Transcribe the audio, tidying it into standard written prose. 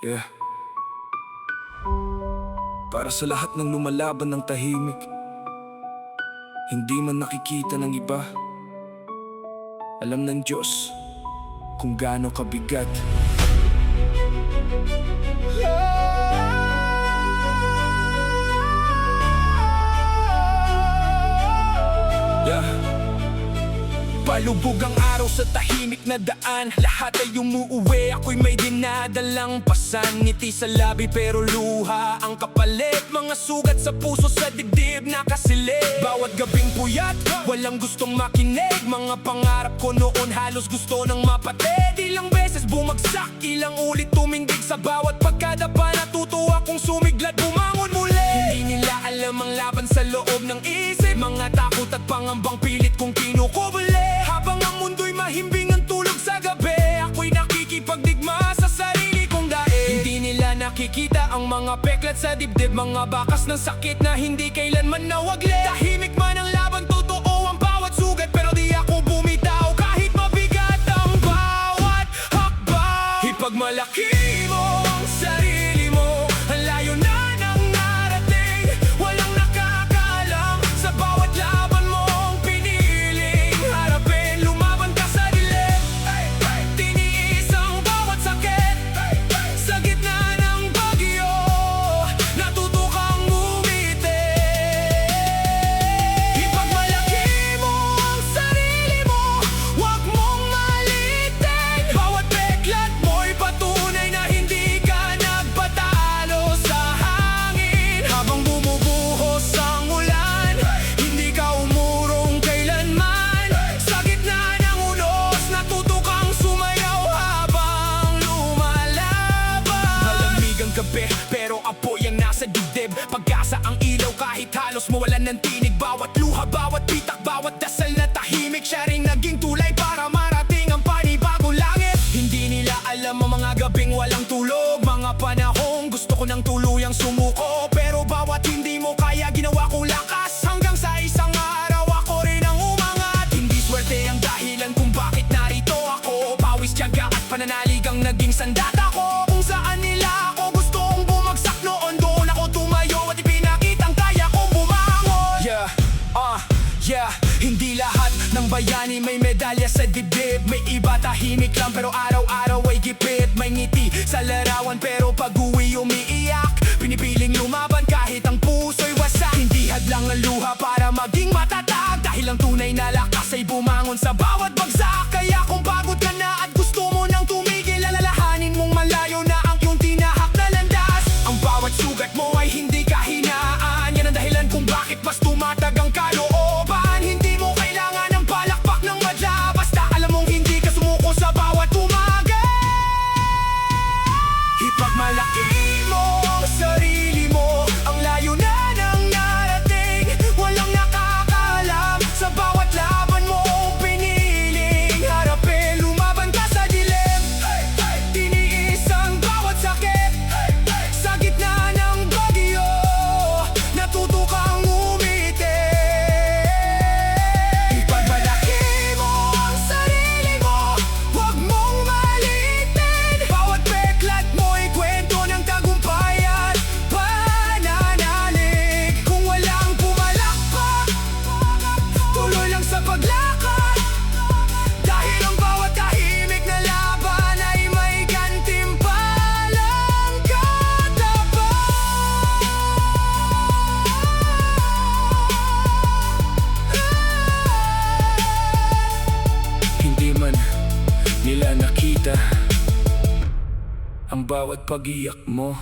Yeah. Para sa lahat ng lumalaban ng tahimik, hindi man nakikita ng iba, alam ng Diyos kung gaano kabigat. Yeah. Palubog ang araw sa tahimik na daan. Lahat ay umuuwi, ako'y may dinadalang pasan. Ngiti sa labi pero luha ang kapalit. Mga sugat sa puso, sa dibdib nakasilid. Bawat gabing puyat, walang gustong makinig. Mga pangarap ko noon halos gusto nang mapatid. Ilang beses bumagsak, ilang ulit tumindig. Sa bawat pagkadapa natuto akong sumiglat, bumangon muli. Hindi nila alam ang laban sa loob ng isip. Mga takot at pangambang pilit kong kinukubuli. Habang ang mundo'y mahimbing ang tulog sa gabi, ako'y nakikipagdigma sa sarili kong daig. Hindi nila nakikita ang mga peklat sa dibdib. Mga bakas ng sakit na hindi kailanman nawagli. Tahimik man ang laban, totoo ang bawat sugat, pero di ako bumitaw kahit mabigat ang bawat hakbang. Ipagmalaki mo ang sarili mo, ang layo na nang narating. Walang nakakaalam sa bawat laban mong piniling harapin. Lumaban ka sa dilim, tiniis ang bawat sakit. Sa gitna ng bagyo, natuto kang umiti. Ipagmalaki mo ang sarili mo, huwag mong malitin. Bawat peklat mo'y patunay na hindi ka nagpatalo sa hangin. Habang bumubuhos ang ulan, hindi ka umurong kailanman. Sa gitna ng unos, natuto kang sumayaw habang lumalaban. Malamig ang gabi, pero apoy ang nasa dibdib. Pag-asa ang ilaw kahit halos mawalan ng tinig. Bawat luha, bawat pitak, bawat dasal na tahimik, siya ring naging tulay para marating ang panibagong langit. Hindi nila alam ang mga gabing walang tulog, mga panahong gusto ko ng tuluyang sumuko. Pero bawat hindi mo kaya, ginawa kong lakas. Hanggang sa isang araw ako rin ang umangat. Hindi swerte ang dahilan kung bakit narito ako. Pawis, tiyaga at pananalig ang naging sandata ko. Kung saan nila ako gustong bumagsak noon, doon ako tumayo at ipinakitang kaya kong bumangon. Yeah, hindi lahat ng bayani may medalya sa dibdib. May iba tahimik lang pero araw-araw ay gipit. May ngiti sa larawan pero pag-uwi umiiyak. Pinipiling lumaban kahit ang puso'y wasak. Hindi hadlang ang luha para maging matatag, dahil ang tunay na lakas ay bumangon sa bawat bagsak. Kaya kung pagod ka na at gusto mo nang tumigil, alalahanin mong malayo na ang iyong tinahak na landas. Ang bawat sugat mo ay hindi kahinaan, yan ang dahilan kung bakit mas tumatag ang kalooban. Hindi mo kailangan ng palakpak ng madla, basta alam mong hindi ka sumuko sa bawat umaga. Ipagmalaki mo ang sarili mo, ang layo na nang narating. Walang nakakaalam sa bawat laban mo piniling harapin. Lumaban ka sa dilim, tiniis ang bawat sakit. Sa gitna ng bagyo, natuto kang umiti. Ipagmalaki mo ang sarili mo, huwag mong malitin. Bawat peklat mo'y kwento ng tagumpay at pananalig. Kung walang pumalakpak, tuloy lang sa paglakad. Dahil ang bawat tahimik na laban ay may gantimpalang katapat. Hindi man nila nakita ang bawat pag-iyak mo.